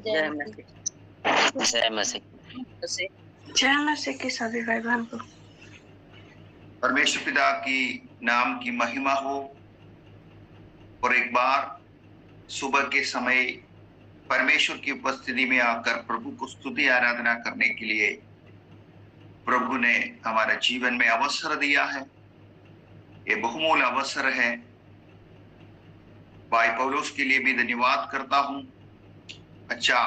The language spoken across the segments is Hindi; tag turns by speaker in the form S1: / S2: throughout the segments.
S1: जय मसीह।
S2: जय मसीह के सभी भाई बहन को
S3: परमेश्वर पिता की नाम की महिमा हो। और एक बार सुबह के समय परमेश्वर की उपस्थिति में आकर प्रभु को स्तुति आराधना करने के लिए प्रभु ने हमारा जीवन में अवसर दिया है। ये बहुमूल्य अवसर है। भाई पौलुस के लिए भी धन्यवाद करता हूं। अच्छा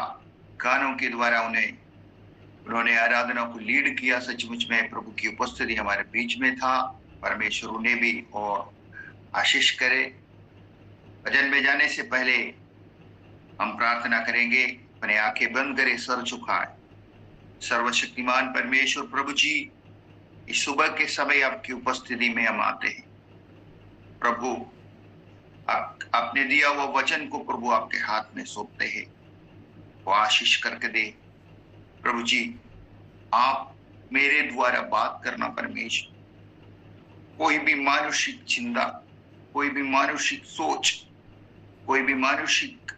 S3: गानों के द्वारा उन्होंने आराधना को लीड किया। सचमुच में प्रभु की उपस्थिति हमारे बीच में था। परमेश्वर उन्हें भी और आशीष करे। भजन में जाने से पहले हम प्रार्थना करेंगे। अपने आंखें बंद करें, सर झुकाए। सर्वशक्तिमान परमेश्वर प्रभु जी, इस सुबह के समय आपकी उपस्थिति में हम आते हैं। प्रभु आपने दिया हुआ वचन को प्रभु आपके हाथ में सौंपते हैं। वो आशीष करके दे प्रभु जी। आप मेरे द्वारा बात करना परमेश्वर। कोई भी मानुषिक चिंता, कोई भी मानुषिक सोच, कोई भी मानुषिक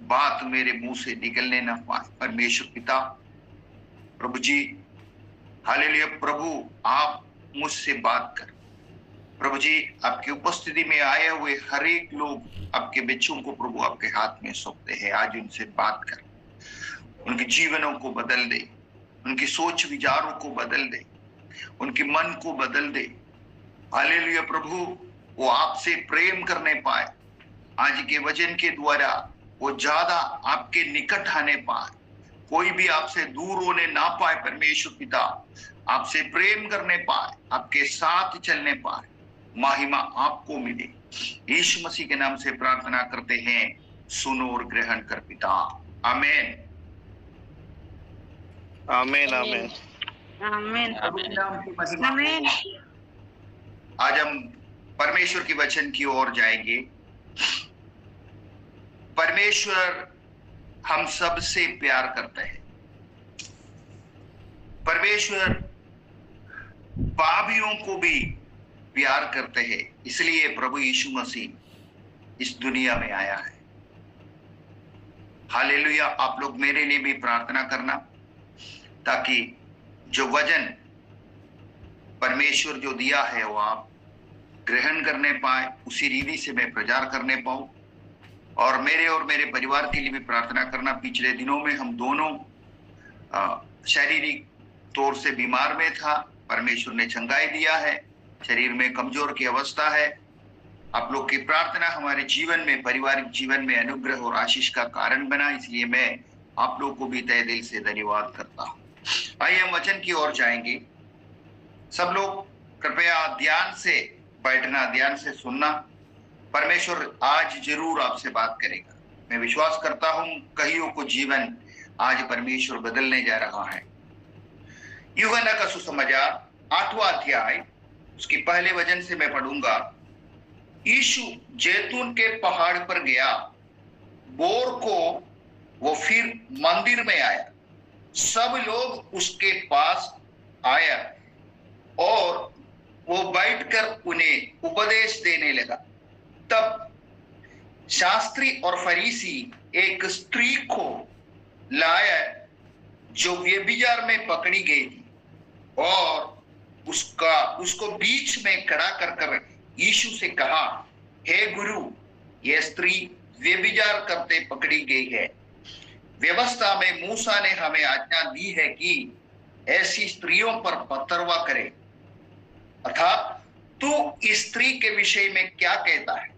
S3: बात मेरे मुंह से निकलने ना पाए परमेश्वर पिता। प्रभु जी हालेलुया। प्रभु आप मुझसे बात कर। प्रभु जी आपकी उपस्थिति में आए हुए हर एक लोग आपके बच्चों को प्रभु आपके हाथ में सौंपते हैं। आज उनसे बात कर, उनके जीवनों को बदल दे, उनकी सोच विचारों को बदल दे, उनके मन को बदल दे। हालेलुया प्रभु वो आपसे प्रेम करने पाए। आज के वचन के द्वारा वो ज्यादा आपके निकट आने पाए। कोई भी आपसे दूर होने ना पाए परमेश्वर पिता। आपसे प्रेम करने पाए, आपके साथ चलने पाए। महिमा आपको मिले। यीशु मसीह के नाम से प्रार्थना करते हैं, सुनो और ग्रहण कर पिता। आमीन
S1: आमीन आमीन
S2: आमीन
S3: आमीन। आज हम परमेश्वर के वचन की ओर जाएंगे। परमेश्वर हम सबसे प्यार करते हैं। परमेश्वर पापियों को भी प्यार करते हैं। इसलिए प्रभु यीशु मसीह इस दुनिया में आया है। हालेलुया। आप लोग मेरे लिए भी प्रार्थना करना, ताकि जो वचन परमेश्वर जो दिया है वो आप ग्रहण करने पाए, उसी रीति से मैं प्रचार करने पाऊं। और मेरे परिवार के लिए भी प्रार्थना करना। पिछले दिनों में हम दोनों शारीरिक तौर से बीमार में था। परमेश्वर ने चंगाई दिया है। शरीर में कमजोर की अवस्था है। आप लोग की प्रार्थना हमारे जीवन में, पारिवारिक जीवन में अनुग्रह और आशीष का कारण बना। इसलिए मैं आप लोग को भी तहे दिल से धन्यवाद करता हूँ। आइए हम वचन की ओर जाएंगे। सब लोग कृपया ध्यान से बैठना, ध्यान से सुनना। परमेश्वर आज जरूर आपसे बात करेगा। मैं विश्वास करता हूं कईयों को जीवन आज परमेश्वर बदलने जा रहा है। यूहन्ना का सुसमाचार 8वां अध्याय उसके पहले वचन से मैं पढ़ूंगा। यीशु जैतून के पहाड़ पर गया। बोर को वो फिर मंदिर में आया। सब लोग उसके पास आया और वो बैठकर उन्हें उपदेश देने लगा। तब शास्त्री और फरीसी एक स्त्री को लाया जो व्यभिचार में पकड़ी गई थी, और उसको बीच में खड़ा कर यीशु से कहा, हे गुरु, यह स्त्री व्यभिचार करते पकड़ी गई है। व्यवस्था में मूसा ने हमें आज्ञा दी है कि ऐसी स्त्रियों पर पथरवा करे। अर्थात तू इस स्त्री के विषय में क्या कहता है?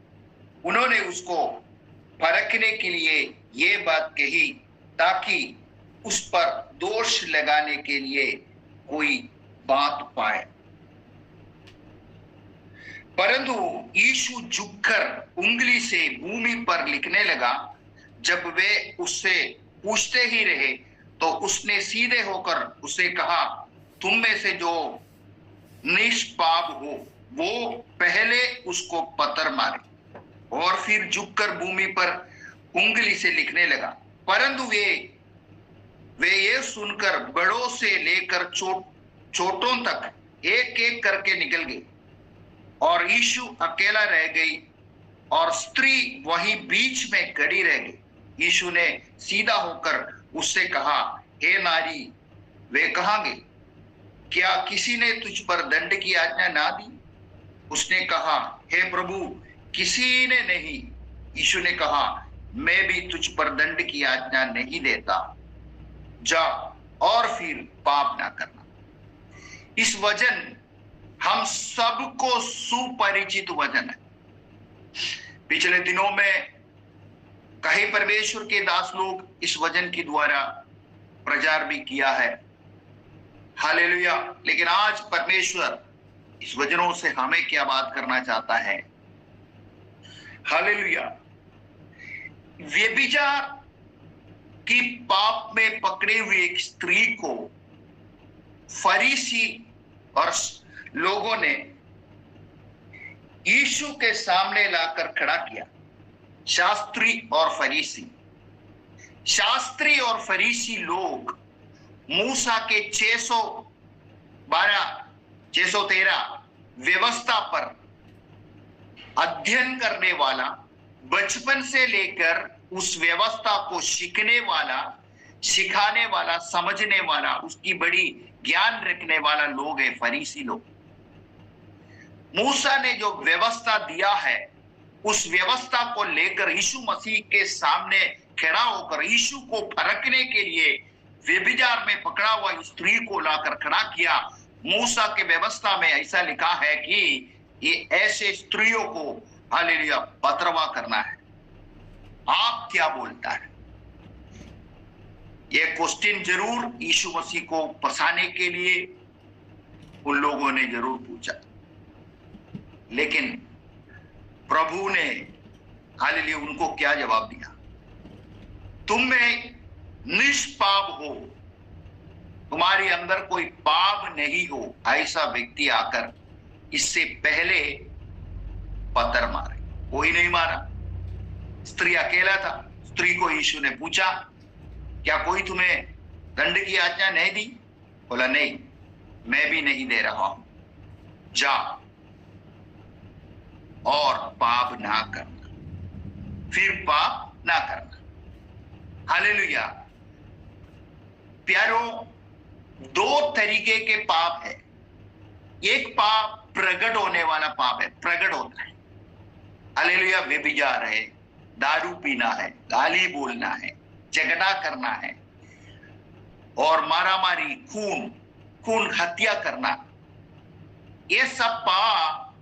S3: उन्होंने उसको परखने के लिए ये बात कही, ताकि उस पर दोष लगाने के लिए कोई बात पाए। परंतु यीशु झुककर उंगली से भूमि पर लिखने लगा। जब वे उससे पूछते ही रहे तो उसने सीधे होकर उसे कहा, तुम में से जो निष्पाप हो वो पहले उसको पत्थर मारे। और फिर झुककर भूमि पर उंगली से लिखने लगा। परंतु वे ये सुनकर बड़ों से लेकर छोटों तक एक एक करके निकल गए, और यीशु अकेला रह गई और स्त्री वहीं बीच में खड़ी रह गई। यीशु ने सीधा होकर उससे कहा, हे नारी, वे कहाँ गए? क्या किसी ने तुझ पर दंड की आज्ञा ना दी? उसने कहा, हे प्रभु, किसी ने नहीं। यीशु ने कहा, मैं भी तुझ पर दंड की आज्ञा नहीं देता, जा और फिर पाप ना करना। इस वचन हम सबको सुपरिचित वचन है। पिछले दिनों में कई परमेश्वर के दास लोग इस वचन के द्वारा प्रचार भी किया है, हालेलुया। लेकिन आज परमेश्वर इस वचनों से हमें क्या बात करना चाहता है, हालेलुया। व्यभिचार की पाप में पकड़े हुए एक स्त्री को फरीसी और लोगों ने यीशु के सामने लाकर खड़ा किया। शास्त्री और फरीसी लोग मूसा के 613 व्यवस्था पर अध्ययन करने वाला, बचपन से लेकर उस व्यवस्था को सीखने वाला, सिखाने वाला, समझने वाला, उसकी बड़ी ज्ञान रखने वाला लोग है फरीसी लोग। मूसा ने जो व्यवस्था दिया है, उस व्यवस्था को लेकर यीशु मसीह के सामने खड़ा होकर यीशु को परखने के लिए व्यभिचार में पकड़ा हुआ स्त्री को लाकर खड़ा किया। मूसा के व्यवस्था में ऐसा लिखा है कि ये ऐसे स्त्रियों को, हालेलुया, पथरवा करना है। आप क्या बोलता है? यह क्वेश्चन जरूर यीशु मसीह को फंसाने के लिए उन लोगों ने जरूर पूछा, लेकिन प्रभु ने, हालेलुया, उनको क्या जवाब दिया? तुम में निष्पाप हो, तुम्हारे अंदर कोई पाप नहीं हो, ऐसा व्यक्ति आकर इससे पहले पत्थर मारे। कोई नहीं मारा, स्त्री अकेला था। स्त्री को यीशु ने पूछा, क्या कोई तुम्हें दंड की आज्ञा नहीं दी? बोला, नहीं, मैं भी नहीं दे रहा हूं, जा और पाप ना करना, फिर पाप ना करना। हालेलुया। प्यारो, दो तरीके के पाप है। एक पाप प्रकट होने वाला पाप है, प्रकट होता है, हालेलुया। व्यभिचार है, दारू पीना है, गाली बोलना है, झगड़ा करना है, और मारामारी, खून हत्या करना, ये सब पाप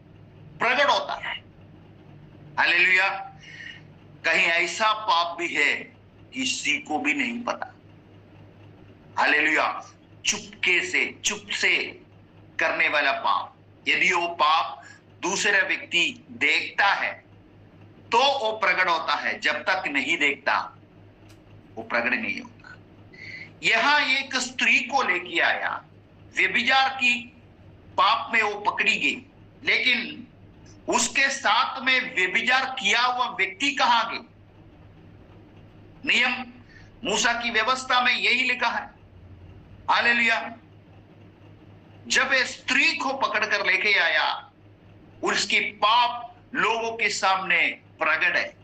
S3: प्रकट होता है, हालेलुया। कहीं ऐसा पाप भी है किसी को भी नहीं पता, हालेलुया। चुप से करने वाला पाप, यदि वो पाप दूसरा व्यक्ति देखता है तो वो प्रकट होता है, जब तक नहीं देखता वो प्रकट नहीं होता। यहां एक स्त्री को लेके आया, व्यभिचार की पाप में वो पकड़ी गई, लेकिन उसके साथ में व्यभिचार किया हुआ व्यक्ति कहां गए? नियम मूसा की व्यवस्था में यही लिखा है, हालेलुया। जब स्त्री को पकड़कर लेके आया, उसकी पाप लोगों के सामने प्रकट है।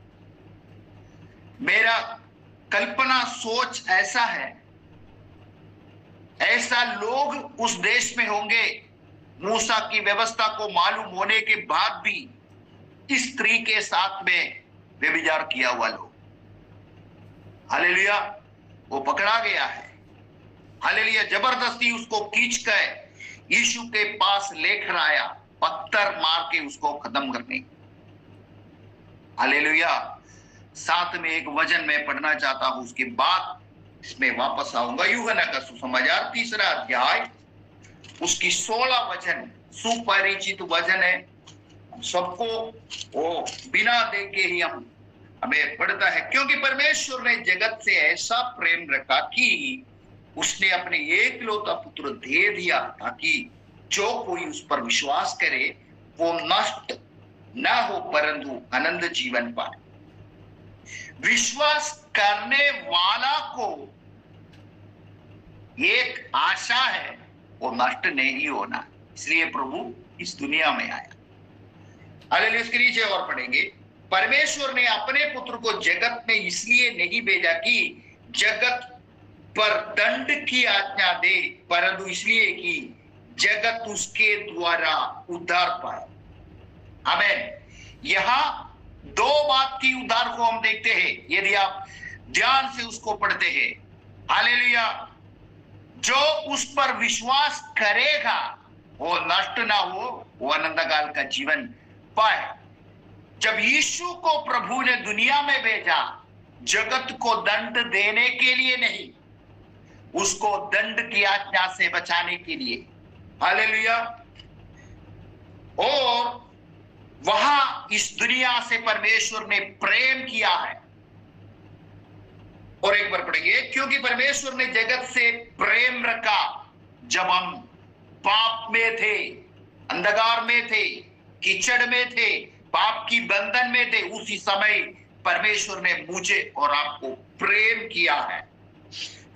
S3: मेरा कल्पना सोच ऐसा है, ऐसा लोग उस देश में होंगे मूसा की व्यवस्था को मालूम होने के बाद भी इस स्त्री के साथ में व्यभिचार किया हुआ लोग, हालेलुया, वो पकड़ा गया है, हालेलुया। जबरदस्ती उसको खींच कर यीशु के पास लेकर आया, पत्थर मार के उसको खत्म करने, हालेलुया। साथ में एक वचन में पढ़ना चाहता हूं, उसके बाद इसमें वापस आऊंगा। यूहन्ना का सुसमाचार 3 अध्याय, उसकी 16 वचन, सुपरिचित वचन है सबको, वो बिना देखे ही हमें पढ़ता है। क्योंकि परमेश्वर ने जगत से ऐसा प्रेम रखा कि उसने अपने एकलौता पुत्र दे दिया, ताकि जो कोई उस पर विश्वास करे वो नष्ट ना हो परंतु अनंत जीवन पाए। विश्वास करने वाला को एक आशा है, वो नष्ट नहीं होना, इसलिए प्रभु इस दुनिया में आया, हालेलुया। इसके नीचे और पढ़ेंगे, परमेश्वर ने अपने पुत्र को जगत में इसलिए नहीं भेजा कि जगत पर दंड की आज्ञा दे, परंतु इसलिए कि जगत उसके द्वारा उद्धार पाए। आमीन। यहां दो बात की उद्धार को हम देखते हैं यदि आप ध्यान से उसको पढ़ते हैं। हालेलुया। जो उस पर विश्वास करेगा वो नष्ट ना हो, वो अनंत काल का जीवन पाए। जब यीशु को प्रभु ने दुनिया में भेजा जगत को दंड देने के लिए नहीं, उसको दंड की आज्ञा से बचाने के लिए। हालेलुया। और वहां इस दुनिया से परमेश्वर ने प्रेम किया है। और एक बार पढ़ेंगे, क्योंकि परमेश्वर ने जगत से प्रेम रखा। जब हम पाप में थे, अंधकार में थे, कीचड़ में थे, पाप की बंधन में थे, उसी समय परमेश्वर ने मुझे और आपको प्रेम किया है।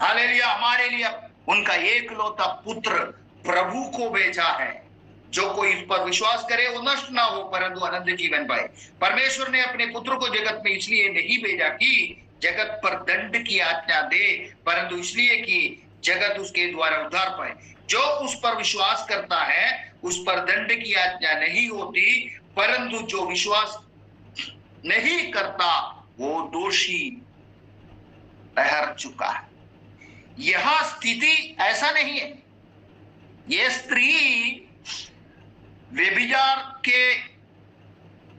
S3: हालेलुया। हमारे लिए उनका एकलौता पुत्र प्रभु को भेजा है। जो कोई इस पर विश्वास करे वो नष्ट ना हो परंतु अनंत जीवन पाए। परमेश्वर ने अपने पुत्र को जगत में इसलिए नहीं भेजा कि जगत पर दंड की आज्ञा दे, परंतु इसलिए कि जगत उसके द्वारा उद्धार पाए। जो उस पर विश्वास करता है उस पर दंड की आज्ञा नहीं होती, परंतु जो विश्वास नहीं करता वो दोषी ठहर चुका है। यह स्थिति ऐसा नहीं है। यह स्त्री व्यभिचार के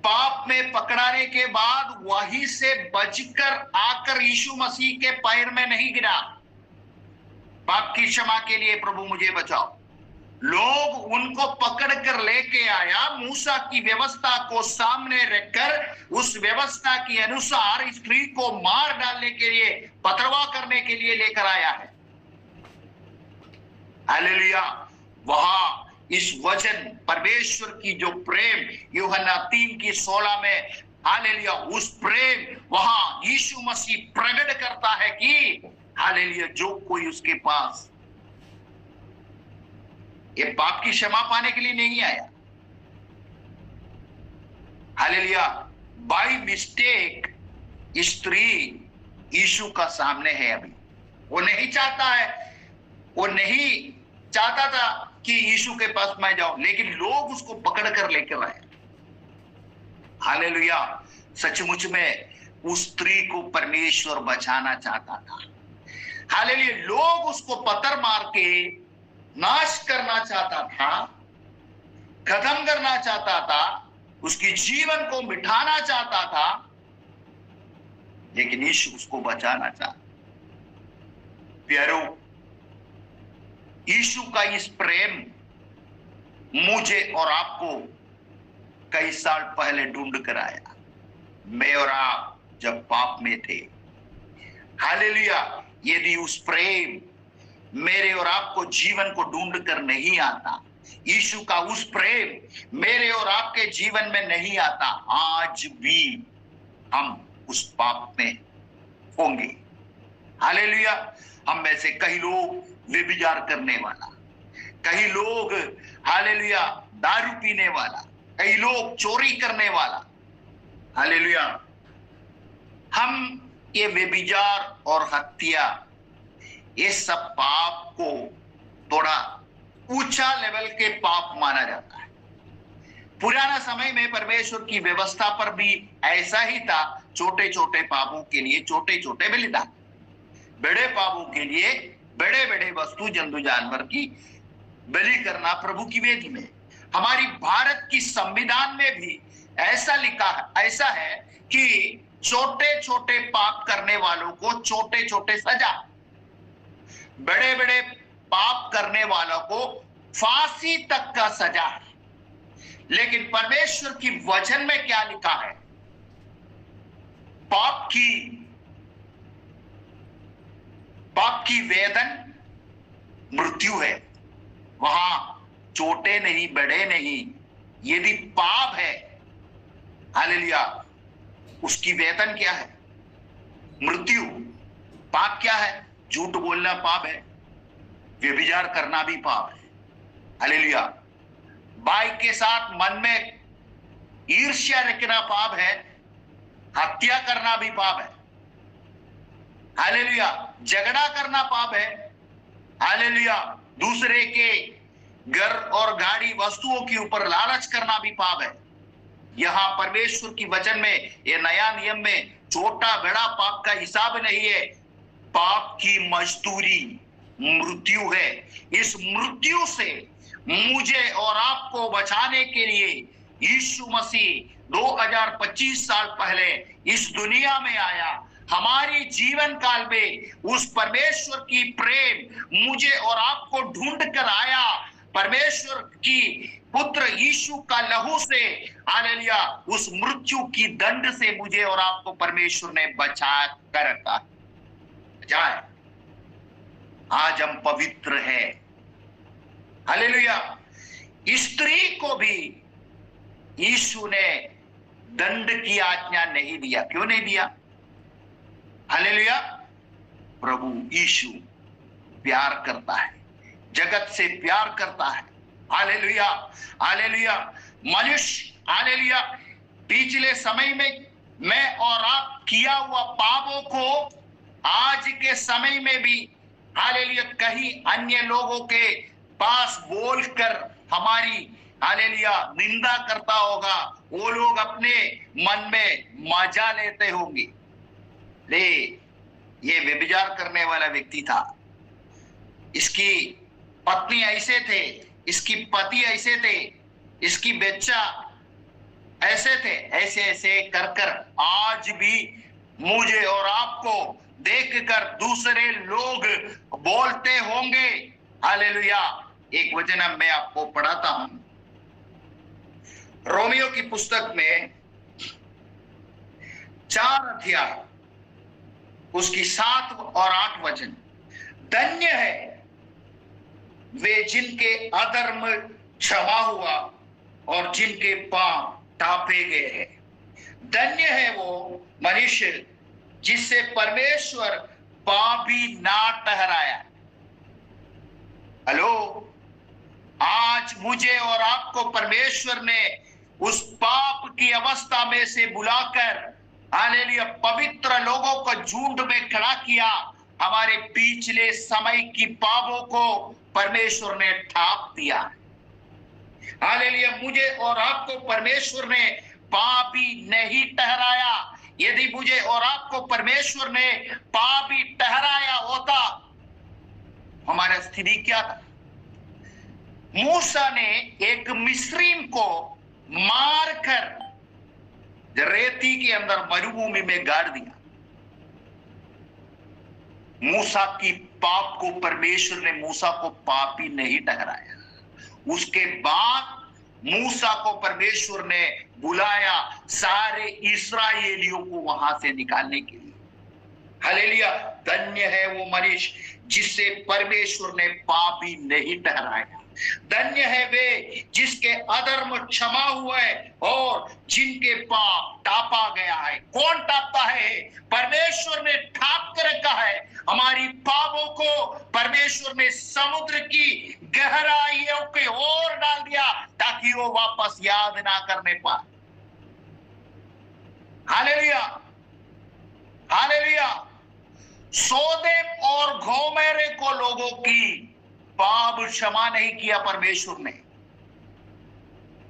S3: पाप में पकड़ाने के बाद वहीं से बचकर आकर यीशु मसीह के पैर में नहीं गिरा, पाप की क्षमा के लिए प्रभु मुझे बचाओ। लोग उनको पकड़ कर लेके आया, मूसा की व्यवस्था को सामने रखकर उस व्यवस्था के अनुसार स्त्री को मार डालने के लिए, पथरवाह करने के लिए लेकर आया है। हालेलुया। वहां इस वचन परमेश्वर की जो प्रेम यूहन्ना 3:16 में, हालेलुया, उस प्रेम वहां यीशु मसीह प्रकट करता है कि हालेलुया जो कोई उसके पास ये पाप की क्षमा पाने के लिए नहीं आया, हालेलुया, बाय मिस्टेक स्त्री यीशु का सामने है। अभी वो नहीं चाहता है, वो नहीं चाहता था कि यीशु के पास मैं जाऊं, लेकिन लोग उसको पकड़ कर लेकर आए। हालेलुया। सचमुच में उस स्त्री को परमेश्वर बचाना चाहता था। हालेलुया। लोग उसको पत्थर मार के नाश करना चाहता था, खत्म करना चाहता था, उसकी जीवन को मिटाना चाहता था, लेकिन यीशु उसको बचाना चाहता। प्यारो, यीशु का इस प्रेम मुझे और आपको कई साल पहले ढूंढ कर आया। मैं और आप जब पाप में थे। हालेलुया। यदि उस प्रेम मेरे और आपको जीवन को ढूंढ कर नहीं आता, यीशु का उस प्रेम मेरे और आपके जीवन में नहीं आता, आज भी हम उस पाप में होंगे। हालेलुया। हम में से कई लोग व्यभिचार करने वाला, कई लोग हालेलुया दारू पीने वाला, कई लोग चोरी करने वाला। हालेलुया। हम ये व्यभिचार और हत्या, ये सब पाप को थोड़ा ऊंचा लेवल के पाप माना जाता है। पुराना समय में परमेश्वर की व्यवस्था पर भी ऐसा ही था। छोटे छोटे पापों के लिए छोटे छोटे बलिदान, बड़े पापों के लिए बड़े बड़े वस्तु जंतु जानवर की बलि करना प्रभु की वेदी में। हमारी भारत की संविधान में भी ऐसा लिखा है, ऐसा है कि छोटे छोटे पाप करने वालों को छोटे छोटे सजा, बड़े बड़े पाप करने वालों को फांसी तक का सजा है। लेकिन परमेश्वर की वचन में क्या लिखा है? पाप की वेदन मृत्यु है। वहां छोटे नहीं बड़े नहीं, यदि पाप है, हालेलुया, उसकी वेतन क्या है? मृत्यु। पाप क्या है? झूठ बोलना पाप है, व्यभिचार करना भी पाप है। हालेलुया। भाई के साथ मन में ईर्ष्या रखना पाप है, हत्या करना भी पाप है। हालेलुया। झगड़ा करना पाप है। हालेलुया। दूसरे के घर और गाड़ी वस्तुओं के ऊपर लालच करना भी पाप है। यहां परमेश्वर की वचन में, ये नया नियम में छोटा बड़ा पाप का हिसाब नहीं है। पाप की मजदूरी मृत्यु है। इस मृत्यु से मुझे और आपको बचाने के लिए यीशु मसीह 2025 साल पहले इस दुनिया में आया। हमारी जीवन काल में उस परमेश्वर की प्रेम मुझे और आपको ढूंढ कर आया। परमेश्वर की पुत्र यीशु का लहू से, हालेलुया, उस मृत्यु की दंड से मुझे और आपको परमेश्वर ने बचा कर रखा जाए। आज हम पवित्र हैं। हालेलुया। स्त्री को भी यीशु ने दंड की आज्ञा नहीं दिया। क्यों नहीं दिया? हालेलुया। प्रभु यीशु प्यार करता है, जगत से प्यार करता है। हालेलुया। हालेलुया। मनुष्य, हालेलुया, पिछले समय में मैं और आप किया हुआ पापों को आज के समय में भी, हालेलुया, कहीं अन्य लोगों के पास बोलकर हमारी, हालेलुया, निंदा करता होगा। वो लोग अपने मन में मजा लेते होंगे, ले ये व्यभिचार करने वाला व्यक्ति था, इसकी पत्नी ऐसे थे, इसकी पति ऐसे थे, इसकी बच्चा ऐसे थे, ऐसे ऐसे कर कर आज भी मुझे और आपको देखकर दूसरे लोग बोलते होंगे। हालेलुया। एक वचन अब मैं आपको पढ़ाता हूं, रोमियो की पुस्तक में 4 अध्याय उसकी 7 और 8 वचन। धन्य है वे जिनके अधर्म क्षमा हुआ और जिनके पाप टापे गए हैं। धन्य है वो मनुष्य जिससे परमेश्वर पापी ना ठहराया। हेलो, आज मुझे और आपको परमेश्वर ने उस पाप की अवस्था में से बुलाकर, हालेलुया, पवित्र लोगों को झुंड में खड़ा किया। हमारे पिछले समय की पापों को परमेश्वर ने ढांप दिया। हालेलुया। मुझे और आपको परमेश्वर ने पापी नहीं ठहराया। यदि मुझे और आपको परमेश्वर ने पापी ठहराया होता, हमारी स्थिति क्या था? मूसा ने एक मिस्रीम को मारकर रेती के अंदर मरुभूमि में गाड़ दिया। मूसा की पाप को परमेश्वर ने मूसा को पापी नहीं ठहराया। उसके बाद मूसा को परमेश्वर ने बुलाया सारे इस्राएलियों को वहां से निकालने के लिए। हालेलुया। धन्य है वो मनुष्य जिससे परमेश्वर ने पापी नहीं ठहराया। धन्य है वे जिसके अधर्म क्षमा हुए और जिनके पाप टापा गया है। कौन टापता है? परमेश्वर ने ढांप कर रखा है। हमारी पापों को परमेश्वर ने समुद्र की गहराइयों के ओर डाल दिया ताकि वो वापस याद ना करने पाए। हालेलुया। हालेलुया। सोदेम और गोमेरे को लोगों की पाप क्षमा नहीं किया परमेश्वर ने।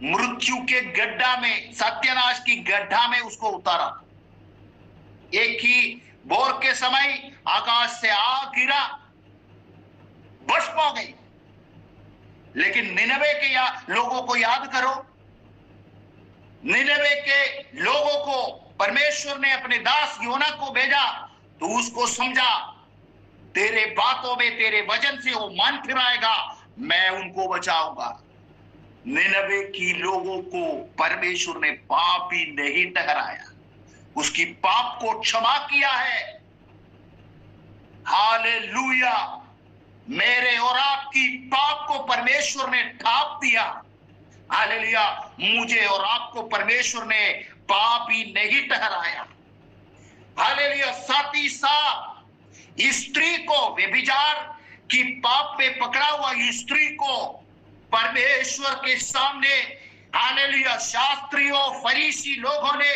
S3: मृत्यु के गड्ढा में, सत्यानाश की गड्ढा में उसको उतारा। एक ही बोर के समय आकाश से आग गिरा, भस्म हो गई। लेकिन निनवे के लोगों को याद करो। निनवे के लोगों को परमेश्वर ने अपने दास योना को भेजा तो उसको समझा, तेरे बातों में, तेरे वचन से वो मन फिराएगा, मैं उनको बचाऊंगा। निनवे की लोगों को परमेश्वर ने पापी नहीं ठहराया, उसकी पाप को क्षमा किया है। हालेलुया। मेरे और आपकी पाप को परमेश्वर ने ढांप दिया। हालेलुया। मुझे और आपको परमेश्वर ने पापी नहीं ठहराया। हालेलुया। साथ ही साथ स्त्री को, व्यभिचार की पाप में पकड़ा हुआ स्त्री को परमेश्वर के सामने, हालेलुया, शास्त्रियों फरीसी लोगों ने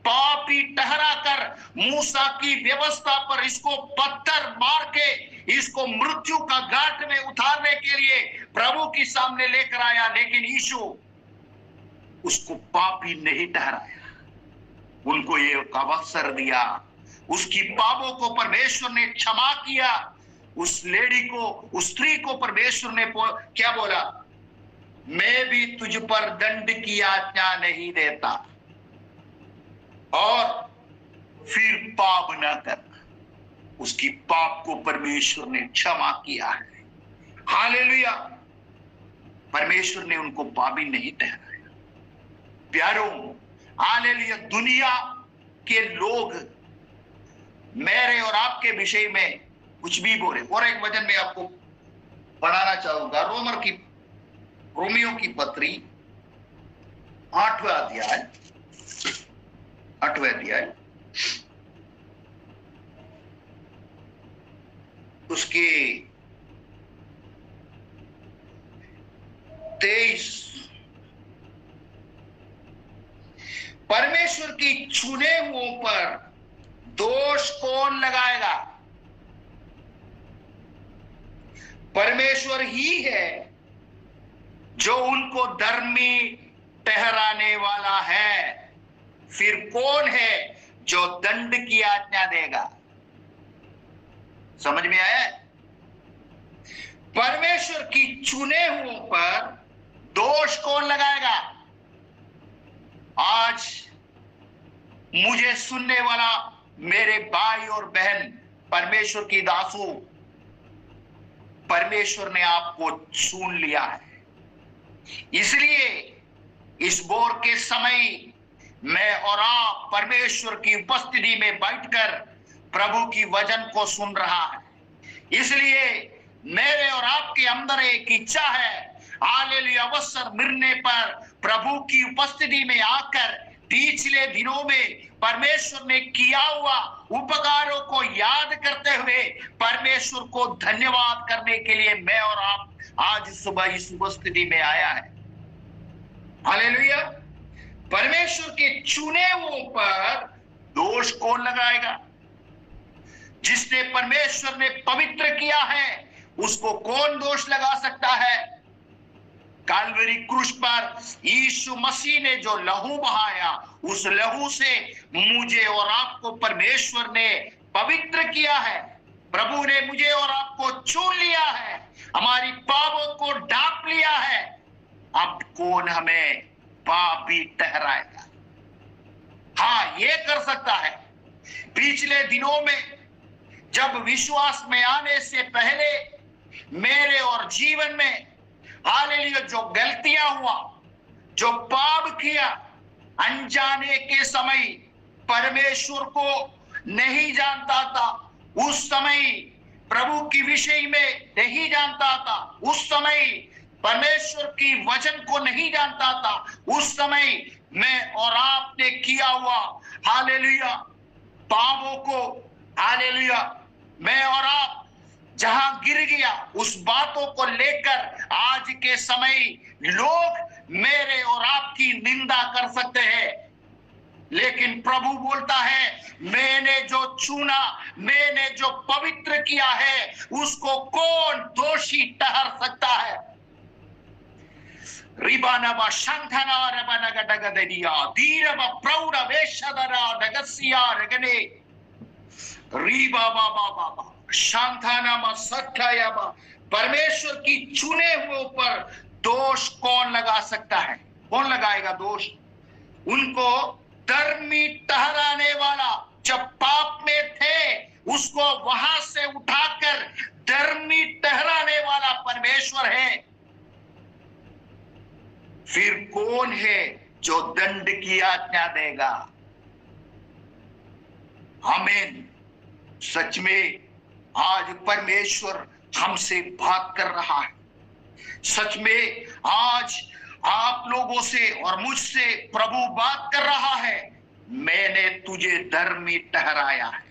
S3: पापी ठहरा कर मूसा की व्यवस्था पर इसको पत्थर मार के इसको मृत्यु का घाट में उतारने के लिए प्रभु के सामने लेकर आया, लेकिन यीशु उसको पापी नहीं ठहराया, उनको ये अवसर दिया, उसकी पापों को परमेश्वर ने क्षमा किया। उस लेडी को, उस स्त्री को परमेश्वर ने क्या बोला, मैं भी तुझ पर दंड की आज्ञा नहीं देता और फिर पाप न कर। उसकी पाप को परमेश्वर ने क्षमा किया है। हालेलुया। परमेश्वर ने उनको पापी नहीं ठहराया। प्यारों, हालेलुया। दुनिया के लोग मेरे और आपके विषय में कुछ भी बोले। और एक वचन में आपको पढ़ाना चाहूंगा, रोमियो की पत्री 8वां अध्याय उसके 23। परमेश्वर की चुने हुओं पर दोष कौन लगाएगा? परमेश्वर ही है जो उनको धर्मी ठहराने वाला है। फिर कौन है जो दंड की आज्ञा देगा? समझ में आया? परमेश्वर की चुने हुओं पर दोष कौन लगाएगा? आज मुझे सुनने वाला मेरे भाई और बहन, परमेश्वर की दासों, परमेश्वर ने आपको चुन लिया है। इसलिए इस बोर के समय मैं और आप परमेश्वर की उपस्थिति में बैठकर प्रभु की वचन को सुन रहा है। इसलिए मेरे और आपके अंदर एक इच्छा है, हालेलुया, अवसर मिलने पर प्रभु की उपस्थिति में आकर पिछले दिनों में परमेश्वर ने किया हुआ उपकारों को याद करते हुए परमेश्वर को धन्यवाद करने के लिए मैं और आप आज सुबह इस उपस्थिति में आया है। हालेलुया। परमेश्वर के चुने हुओं पर दोष कौन लगाएगा? जिसने परमेश्वर ने पवित्र किया है उसको कौन दोष लगा सकता है? काल्वरी क्रूस पर यीशु मसीह ने जो लहू बहाया, उस लहू से मुझे और आपको परमेश्वर ने पवित्र किया है। प्रभु ने मुझे और आपको चुन लिया है, हमारी पापों को ढांप लिया है। अब कौन हमें पापी ठहराएगा? हाँ, ये कर सकता है। पिछले दिनों में जब विश्वास में आने से पहले मेरे और जीवन में हालेलुया जो गलतियां हुआ, जो पाप किया, अनजाने के समय परमेश्वर को नहीं जानता था, उस समय प्रभु की विषय में नहीं जानता था, उस समय परमेश्वर की वचन को नहीं जानता था, उस समय मैं और आपने किया हुआ हालेलुया पापों को, हालेलुया, मैं और आप जहां गिर गया, उस बातों को लेकर आज के समय लोग मेरे और आपकी निंदा कर सकते हैं, लेकिन प्रभु बोलता है मैंने जो चुना, मैंने जो पवित्र किया है, उसको कौन दोषी ठहर सकता है? रिबानबा शांथना रबना गडगदनिया धीरबा प्रौढ़ वेशदरा डगसिया रगने रीबा बाबा बाबा शांथानामा सत्यायाबा। परमेश्वर की चुने हुए पर दोष कौन लगा सकता है? कौन लगाएगा दोष? उनको धर्मी ठहराने वाला, जब पाप में थे उसको वहां से उठाकर धर्मी ठहराने वाला परमेश्वर है। फिर कौन है जो दंड की आज्ञा देगा? आमीन। सच में आज परमेश्वर हमसे बात कर रहा है। सच में आज आप लोगों से और मुझसे प्रभु बात कर रहा है, मैंने तुझे धर्मी ठहराया है।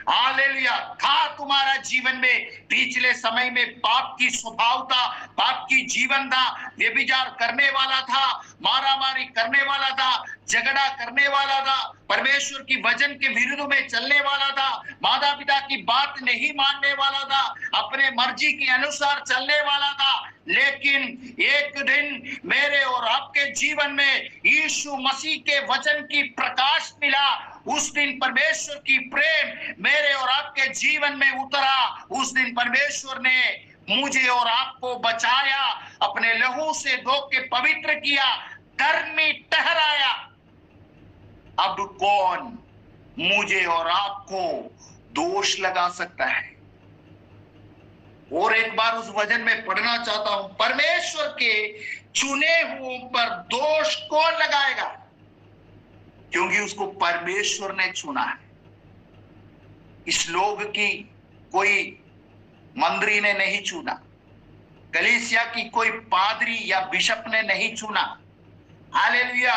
S3: हालेलुया। था तुम्हारा जीवन में पिछले समय में पाप की स्वभाव था, पाप की जीवन था, व्यभिचार करने वाला था, मारामारी करने वाला था, झगड़ा करने वाला था, परमेश्वर की वचन के विरुद्ध में चलने वाला था, माता पिता की बात नहीं मानने वाला था, अपने मर्जी के अनुसार चलने वाला था। लेकिन एक दिन मेरे और आपके जीवन में यीशु मसीह के वचन की प्रकाश मिला। उस दिन परमेश्वर की प्रेम मेरे और आपके जीवन में उतरा। उस दिन परमेश्वर ने मुझे और आपको बचाया, अपने लहू से धो के पवित्र किया, धर्मी ठहराया। अब कौन मुझे और आपको दोष लगा सकता है? और एक बार उस वचन में पढ़ना चाहता हूं, परमेश्वर के चुने हुओं पर दोष कौन लगाएगा? क्योंकि उसको परमेश्वर ने चुना है। इस लोग की कोई मंत्री ने नहीं चुना, कलीसिया की कोई पादरी या बिशप ने नहीं चुना, हालेलुया,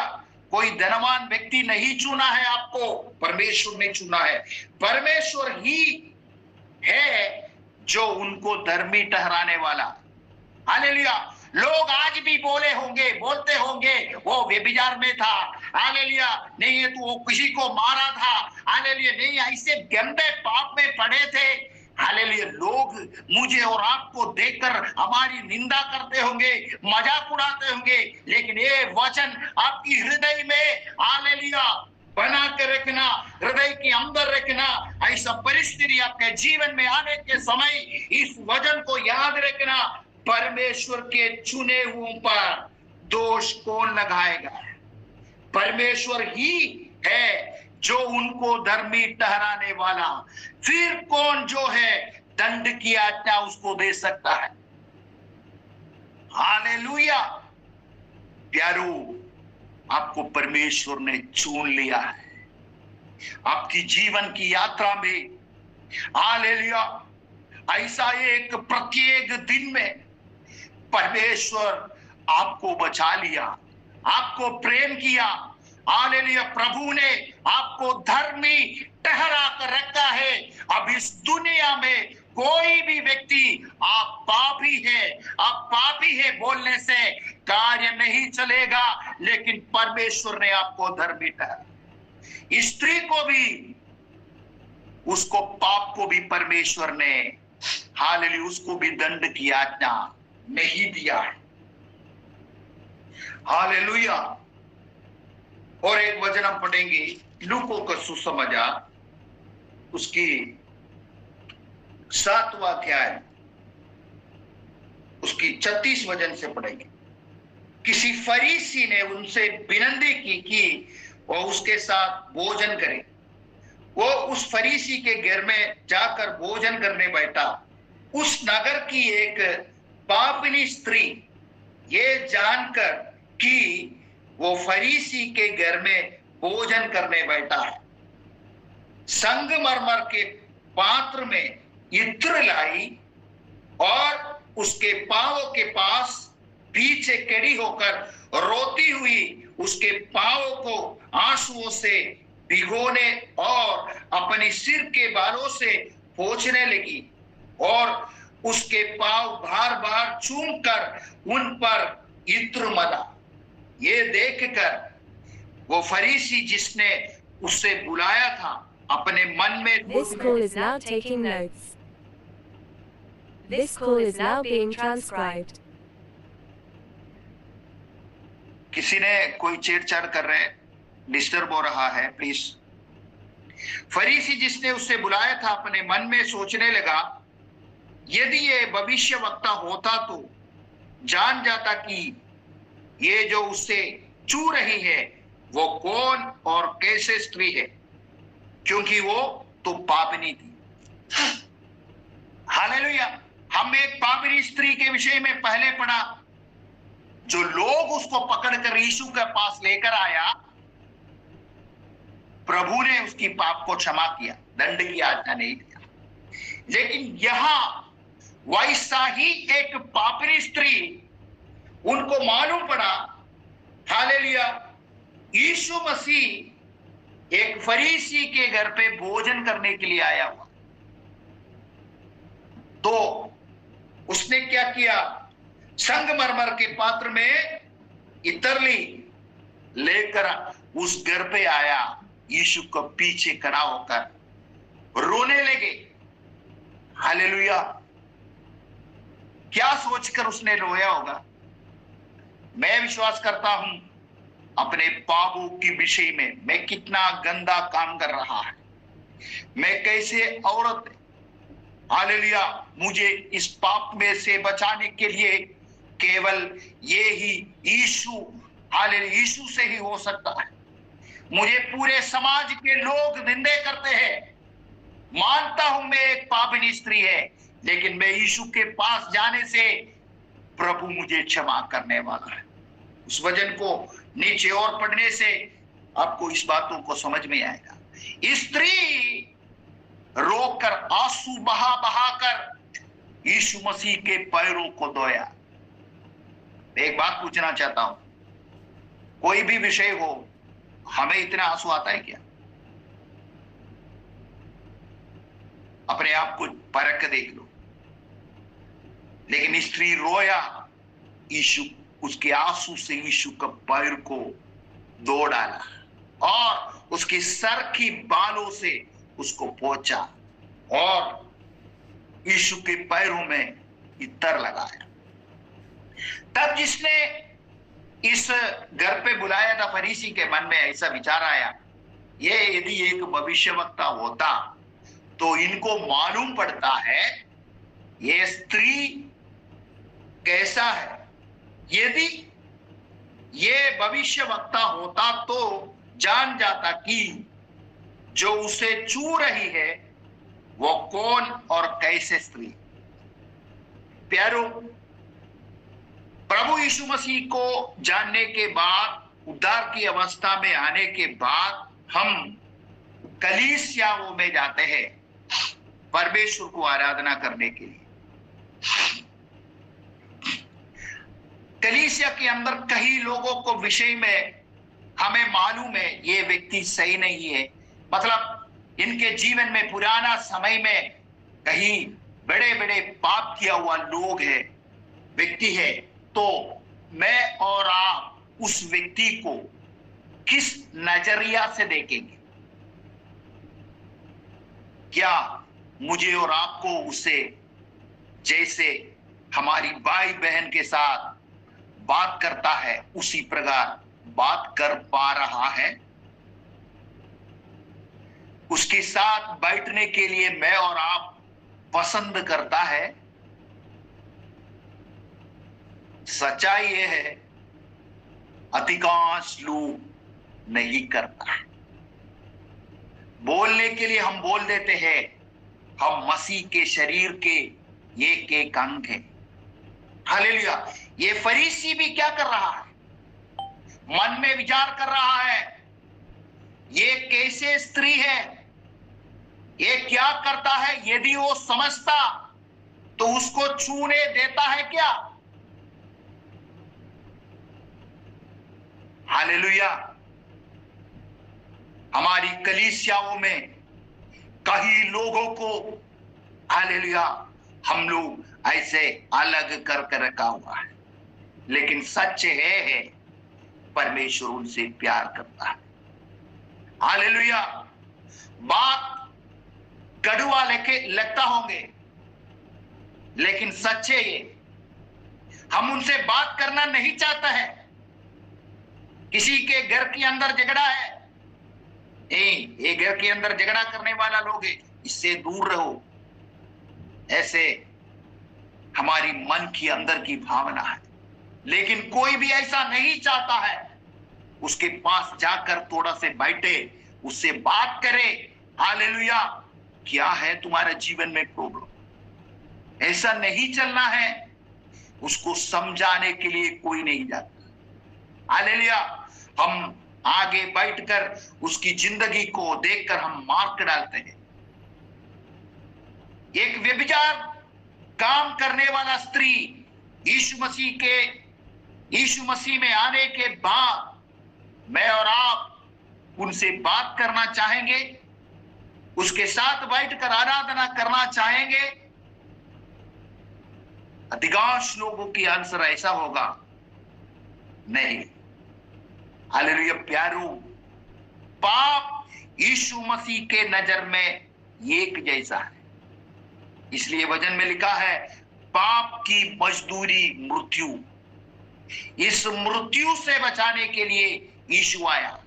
S3: कोई धनवान व्यक्ति नहीं चुना है आपको, परमेश्वर ने चुना है। परमेश्वर ही है जो उनको धर्मी ठहराने वाला। हालेलुया। लोग आज भी बोलते होंगे वो व्यभिचार में था, हालेलुया, नहीं है तो वो किसी को मारा था, हालेलुया, नहीं ऐसे गंदे पाप में पड़े थे, हालेलुया। लोग मुझे और आपको देखकर हमारी निंदा करते होंगे, मजाक उड़ाते होंगे, लेकिन ये वचन आपकी हृदय में, हालेलुया, बना के रखना, हृदय के अंदर रखना। ऐसा परिस्थिति आपके जीवन में आने के समय इस वचन को याद रखना, परमेश्वर के चुने हुओं पर दोष कौन लगाएगा? परमेश्वर ही है जो उनको धर्मी ठहराने वाला। फिर कौन जो है दंड की आज्ञा उसको दे सकता है? हालेलुया। प्यारो, आपको परमेश्वर ने चुन लिया है आपकी जीवन की यात्रा में, हालेलुया। ऐसा एक प्रत्येक दिन में परमेश्वर आपको बचा लिया, आपको प्रेम किया, हालेलुया। प्रभु ने आपको धर्मी ठहरा कर रखा है। अब इस दुनिया में कोई भी व्यक्ति आप पापी है बोलने से कार्य नहीं चलेगा, लेकिन परमेश्वर ने आपको धर्मी ठहरा। स्त्री को भी, उसको पाप को भी परमेश्वर ने, हालेलुया, उसको भी दंड की आज्ञा नहीं दिया है, हालेलुया। और एक वचन हम पढ़ेंगे, लूका का सुसमाचार, उसकी 7वां अध्याय, उसकी 36 वचन से पढ़ेंगे। किसी फरीसी ने उनसे विनती की कि वो उसके साथ भोजन करे। वो उस फरीसी के घर में जाकर भोजन करने बैठा। उस नगर की एक पापिनी स्त्री ये जानकर कि वो फरीसी के घर में भोजन करने बैठा है, संगमरमर के पात्र में इत्र लाई और उसके पांवों के पास पीछे खड़ी होकर रोती हुई उसके पांवों को आंसुओं से भिगोने और अपने सिर के बालों से पोंछने लगी और उसके पांव बार बार चूम कर उन पर इत्र मला। ये देखकर वो फरीसी जिसने उससे बुलाया था अपने मन में,
S4: This call is now taking notes. This call is now being transcribed.
S3: किसी ने कोई छेड़छाड़ कर रहे हैं, डिस्टर्ब हो रहा है, प्लीज। फरीसी जिसने उससे बुलाया था अपने मन में सोचने लगा, यदि ये भविष्यवक्ता होता तो जान जाता कि ये जो उससे चू रही है वो कौन और कैसे स्त्री है, क्योंकि वो तो पापिनी थी। हालेलुया। हम एक पापिनी स्त्री के विषय में पहले पढ़ा, जो लोग उसको पकड़कर यीशु के पास लेकर आया, प्रभु ने उसकी पाप को क्षमा किया, दंड की आज्ञा नहीं दिया। लेकिन यहां वैसा ही एक पापिनी स्त्री, उनको मालूम पड़ा, हालेलुया, यीशु मसीह एक फरीसी के घर पे भोजन करने के लिए आया हुआ। तो उसने क्या किया, संगमरमर के पात्र में इत्र ली, लेकर उस घर पे आया, यीशु को पीछे खड़ा होकर रोने लगे। हालेलुया। क्या सोचकर उसने रोया होगा? मैं विश्वास करता हूं अपने पापों के विषय में मैं कितना गंदा काम कर रहा है, मैं कैसे औरत, हालेलुया, मुझे इस पाप में से बचाने के लिए केवल ये ही यीशु, हालेलुया, यीशु से ही हो सकता है। मुझे पूरे समाज के लोग निंदे करते हैं, मानता हूं मैं एक पापिनी स्त्री है, लेकिन मैं यीशु के पास जाने से प्रभु मुझे क्षमा करने वाला है। उस वचन को नीचे और पढ़ने से आपको इस बातों को समझ में आएगा। स्त्री रोकर आंसू बहा बहा कर यीशु मसीह के पैरों को धोया। मैं एक बात पूछना चाहता हूं, कोई भी विषय हो, हमें इतना आंसू आता है क्या? अपने आप को परख देख लो। लेकिन स्त्री रोया, यीशु उसके आंसू से यीशु का पैर को धो डाला और उसके सर की बालों से उसको पोंछा और यीशु के पैरों में इत्र लगाया। तब जिसने इस घर पे बुलाया था, फरीसी के मन में ऐसा विचार आया, ये यदि एक भविष्यवक्ता होता तो इनको मालूम पड़ता है ये स्त्री कैसा है। यदि ये भविष्यवक्ता होता तो जान जाता कि जो उसे छू रही है वो कौन और कैसे स्त्री। प्यारो, प्रभु यीशु मसीह को जानने के बाद, उद्धार की अवस्था में आने के बाद हम कलीसियाओं में जाते हैं परमेश्वर को आराधना करने के लिए। कलीसिया के अंदर कई लोगों को विषय में हमें मालूम है ये व्यक्ति सही नहीं है, मतलब इनके जीवन में पुराना समय में कहीं बड़े बड़े पाप किया हुआ लोग है, व्यक्ति है। तो मैं और आप उस व्यक्ति को किस नजरिया से देखेंगे? क्या मुझे और आपको उसे जैसे हमारी भाई बहन के साथ बात करता है उसी प्रकार बात कर पा रहा है? उसके साथ बैठने के लिए मैं और आप पसंद करता है? सच्चाई यह है अधिकांश लोग नहीं करता है। बोलने के लिए हम बोल देते हैं हम मसीह के शरीर के एक एक अंग हैं। हालेलुया। ये फरीसी भी क्या कर रहा है? मन में विचार कर रहा है ये कैसे स्त्री है, ये क्या करता है। यदि वो समझता तो उसको छूने देता है क्या? हालेलुया। हमारी कलीसियाओं में कई लोगों को, हालेलुया, हम लोग ऐसे अलग करके रखा हुआ है, लेकिन सच है परमेश्वर उनसे प्यार करता है। हालेलुया। बात कड़वा लगता होंगे, लेकिन सच्चे ये हम उनसे बात करना नहीं चाहता है। किसी के घर के अंदर झगड़ा है, ये घर के अंदर झगड़ा करने वाला लोग है, इससे दूर रहो। ऐसे हमारी मन की अंदर की भावना है, लेकिन कोई भी ऐसा नहीं चाहता है उसके पास जाकर थोड़ा से बैठे, उससे बात करे। हालेलुया। क्या है तुम्हारे जीवन में प्रॉब्लम? ऐसा नहीं चलना है। उसको समझाने के लिए कोई नहीं जाता। हालेलुया। हम आगे बैठकर उसकी जिंदगी को देखकर हम मार्क डालते हैं। एक व्यभिचार काम करने वाला स्त्री यीशु मसीह में आने के बाद मैं और आप उनसे बात करना चाहेंगे, उसके साथ बैठकर आराधना करना चाहेंगे। अधिकांश लोगों की आंसर ऐसा होगा नहीं। हालेलुया। प्यारो, पाप यीशु मसीह के नजर में एक जैसा है। इसलिए वचन में लिखा है, पाप की मजदूरी मृत्यु। इस मृत्यु से बचाने के लिए यीशु आया।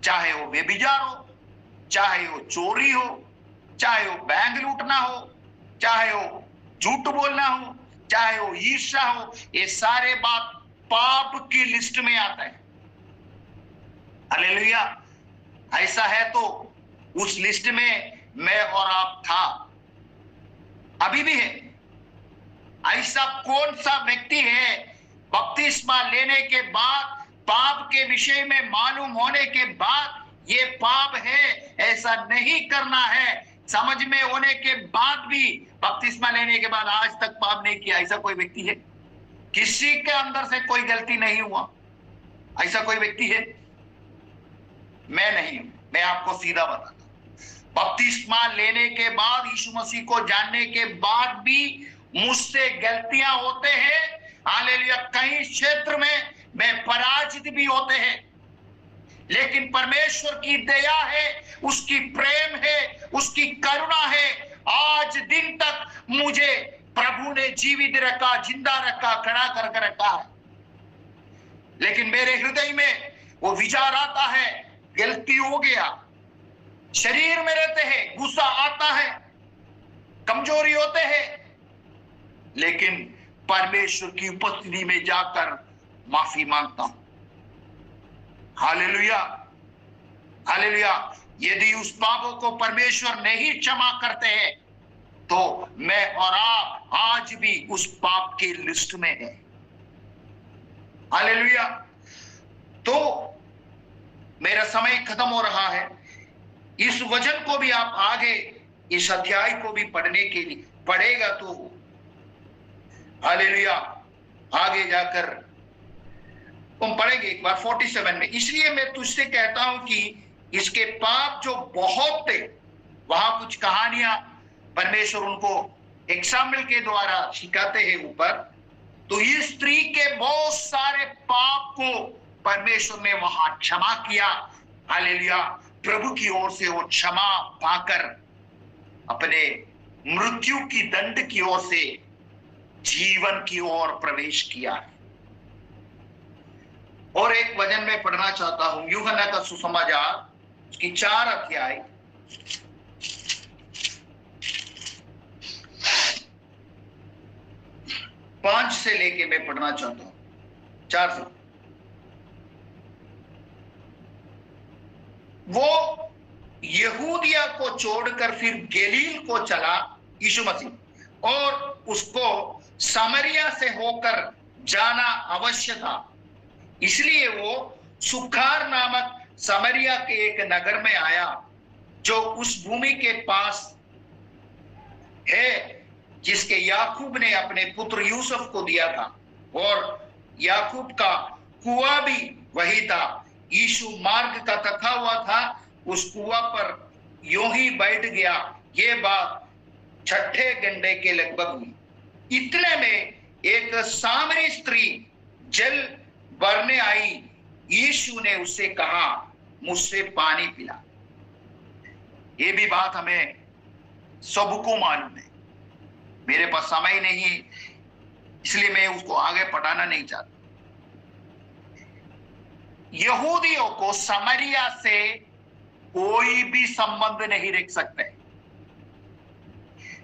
S3: चाहे वो व्यभिचार हो, चाहे वो चोरी हो, चाहे वो बैंक लूटना हो, चाहे वो झूठ बोलना हो, चाहे वो ईर्ष्या हो, ये सारे बात पाप की लिस्ट में आता है। हालेलुया। ऐसा है तो उस लिस्ट में मैं और आप था, अभी भी है। ऐसा कौन सा व्यक्ति है बपतिस्मा लेने के बाद, पाप के विषय में मालूम होने के बाद, ये पाप है ऐसा नहीं करना है, समझ में होने के बाद भी बपतिस्मा लेने के बाद आज तक पाप नहीं किया, ऐसा कोई व्यक्ति है? किसी के अंदर से कोई गलती नहीं हुआ, ऐसा कोई व्यक्ति है? मैं नहीं हूं। मैं आपको सीधा बताता हूं, बपतिस्मा लेने के बाद, यीशु मसीह को जानने के बाद भी मुझसे गलतियां होते हैं। हालेलुया। कई क्षेत्र में मैं पराजित भी होते हैं, लेकिन परमेश्वर की दया है, उसकी प्रेम है, उसकी करुणा है। आज दिन तक मुझे प्रभु ने जीवित रखा, जिंदा रखा, खड़ा करके रखा है। लेकिन मेरे हृदय में वो विचार आता है, गलती हो गया। शरीर में रहते हैं, गुस्सा आता है, कमजोरी होते हैं, लेकिन परमेश्वर की उपस्थिति में जाकर माफी मांगता हूं। Hallelujah, hallelujah. यदि उस पापों को परमेश्वर नहीं क्षमा करते हैं तो मैं और आप आज भी उस पाप की लिस्ट में है। हालेलुया। तो मेरा समय खत्म हो रहा है। इस वचन को भी आप आगे, इस अध्याय को भी पढ़ने के लिए पढ़ेगा तो हालेलुया आगे जाकर तुम पढ़ेंगे एक बार 47 में। इसलिए मैं तुझसे कहता हूं कि इसके पाप जो बहुत थे, वहां कुछ कहानियां परमेश्वर उनको एग्जाम्पल के द्वारा सिखाते हैं ऊपर, तो इस स्त्री के बहुत सारे पाप को परमेश्वर ने वहां क्षमा किया। हालेलुया। प्रभु की ओर से वो क्षमा पाकर अपने मृत्यु की दंड की ओर से जीवन की ओर प्रवेश किया। और एक वचन में पढ़ना चाहता हूं, यूहन्ना का सुसमाचार उसकी 4 अध्याय 5 से लेके मैं पढ़ना चाहता हूं, 4 से। वो यहूदिया को छोड़कर फिर गलील को चला, यीशु मसीह, और उसको सामरिया से होकर जाना अवश्य था। इसलिए वो सुखार नामक सामरिया के एक नगर में आया जो उस भूमि के पास है जिसके याकूब ने अपने पुत्र यूसुफ को दिया था, और याकूब का कुआं भी वही था। यीशु मार्ग का थका हुआ था, उस कुआं पर यूं ही बैठ गया। ये बात 6ठे घंटे के लगभग हुई। इतने में एक सामरी स्त्री जल भरने आई। यीशु ने उससे कहा, मुझसे पानी पिला। ये भी बात हमें सबको मालूम है। मेरे पास समय नहीं है, इसलिए मैं उसको आगे पढ़ाना नहीं चाहता। यहूदियों को सामरिया से कोई भी संबंध नहीं रख सकते,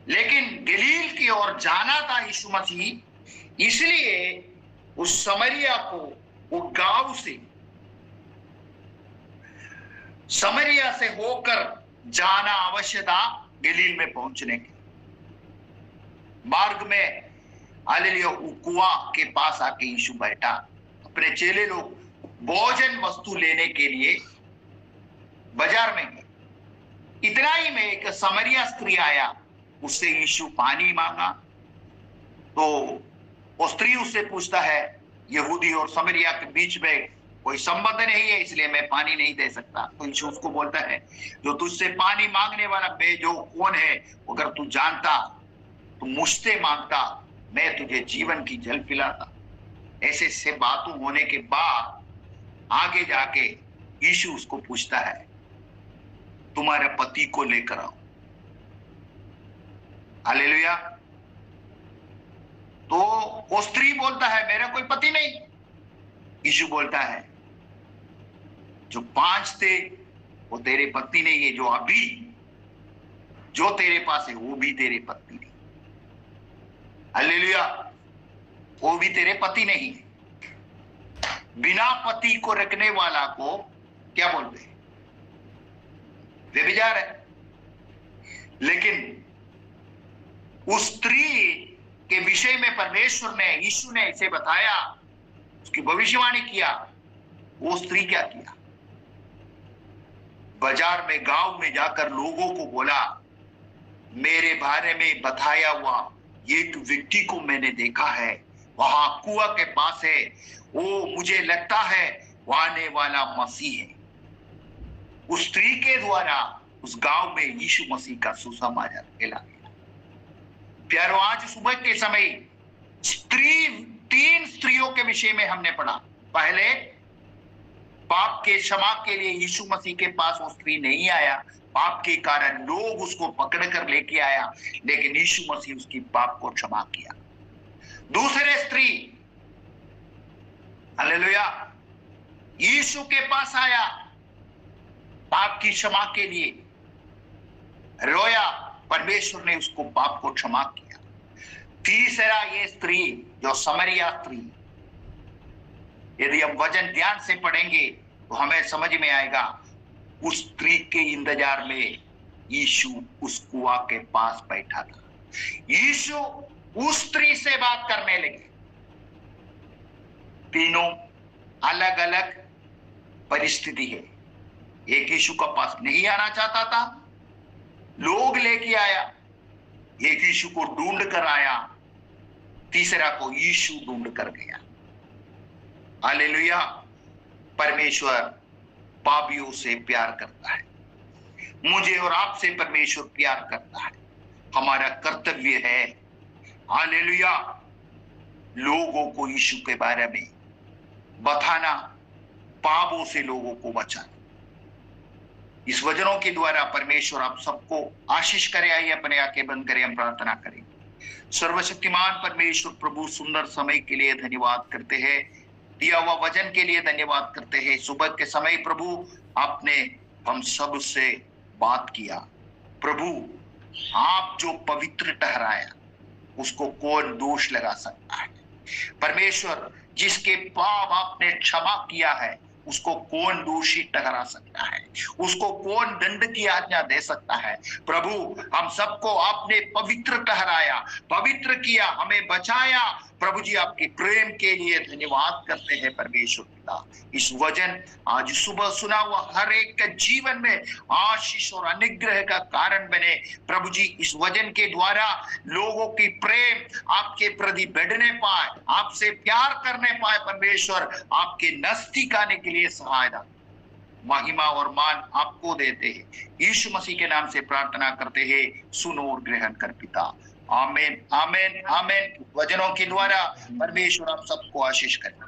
S3: लेकिन गलील की ओर जाना था यीशु मसीह, इसलिए उस सामरिया को, वो गांव से, सामरिया से होकर जाना अवश्य था गलील में पहुंचने के। मार्ग में हालेलुया कुआं के पास आके यीशु बैठा। अपने चेले लोग भोजन वस्तु लेने के लिए बाजार में गए। इतना ही में एक सामरिया स्त्री आया, उससे यीशु पानी मांगा। तो वो स्त्री उससे पूछता है, यहूदी और सामरिया के बीच में कोई संबंध नहीं है, इसलिए मैं पानी नहीं दे सकता। तो यीशु उसको बोलता है, जो तुझसे पानी मांगने वाला जो कौन है, अगर तू जानता तो मुझसे मांगता, मैं तुझे जीवन की जल पिलाता। ऐसे से बातों होने के बाद आगे जाके यीशु उसको पूछता है, तुम्हारे पति को लेकर आओ। हालेलुया। तो वो स्त्री बोलता है, मेरा कोई पति नहीं। यीशु बोलता है, जो 5 थे वो तेरे पत्नी नहीं है, जो अभी जो तेरे पास है वो भी तेरे पत्नी नहीं। हालेलुया। वो भी तेरे पति नहीं है। बिना पति को रखने वाला को क्या बोलते हैं? व्यभिचार है। लेकिन उस स्त्री के विषय में परमेश्वर ने, यीशु ने इसे बताया, उसकी भविष्यवाणी किया। वो स्त्री क्या किया? बाजार में, गांव में जाकर लोगों को बोला, मेरे बारे में बताया हुआ एक व्यक्ति को मैंने देखा है, वहां कुआं के पास है, वो मुझे लगता है वो आने वाला मसीह है। उस स्त्री के द्वारा उस गांव में यीशु मसीह का सुसमाचार फैला गया। प्यारो, आज सुबह के समय 3 स्त्रियों के विषय में हमने पढ़ा। पहले, पाप के क्षमा के लिए यीशु मसीह के पास वो स्त्री नहीं आया, पाप के कारण लोग उसको पकड़ कर लेके आया, लेकिन यीशु मसीह उसकी पाप को क्षमा किया। दूसरे स्त्री, हालेलुया, यीशु के पास आया, पाप की क्षमा के लिए रोया, परमेश्वर ने उसको पाप को क्षमा किया। तीसरा, ये स्त्री जो समरिया स्त्री, यदि हम वचन ध्यान से पढ़ेंगे तो हमें समझ में आएगा, उस स्त्री के इंतजार में यीशु उस कुआं के पास बैठा था। यीशु उस स्त्री से बात करने लगे। तीनों अलग अलग परिस्थिति है। एक यीशु के पास नहीं आना चाहता था, लोग लेके आया। एक यीशु को ढूंढ कर आया, तीसरा को यीशु ढूंढ कर गया। हालेलुया। परमेश्वर पापियों से प्यार करता है। मुझे और आपसे परमेश्वर प्यार करता है। हमारा कर्तव्य है, हालेलुया, लोगों को यीशु के बारे में बताना, पापों से लोगों को बचाना। इस वचनों के द्वारा परमेश्वर आप सबको आशीष करे। आइए अपने आंखें बंद करें, हम प्रार्थना करेंगे। सर्वशक्तिमान परमेश्वर प्रभु, सुंदर समय के लिए धन्यवाद करते हैं, दिया हुआ वचन के लिए धन्यवाद करते हैं। सुबह के समय प्रभु आपने हम सब से बात किया। प्रभु, आप जो पवित्र ठहराया उसको कौन दोष लगा सकता है? परमेश्वर, जिसके पाप आपने क्षमा किया है उसको कौन दोषी ठहरा सकता है? उसको कौन दंड की आज्ञा दे सकता है? प्रभु, हम सबको आपने पवित्र ठहराया, पवित्र किया, हमें बचाया। प्रभु जी, आपके प्रेम के लिए धन्यवाद करते हैं परमेश्वर पिता। इस वचन आज सुबह सुना हुआ हर एक के जीवन में आशीष और अनुग्रह का कारण बने। प्रभु जी, इस वचन के द्वारा लोगों की प्रेम आपके प्रति बढ़ने पाए, आपसे प्यार करने पाए। परमेश्वर, आपके नजदीक आने के लिए सहायता, महिमा और मान आपको देते हैं। यीशु मसीह के नाम से प्रार्थना करते हैं, सुनो और ग्रहण कर पिता। आमीन, आमीन, आमीन। वचनों के द्वारा परमेश्वर आप सबको आशीष करें।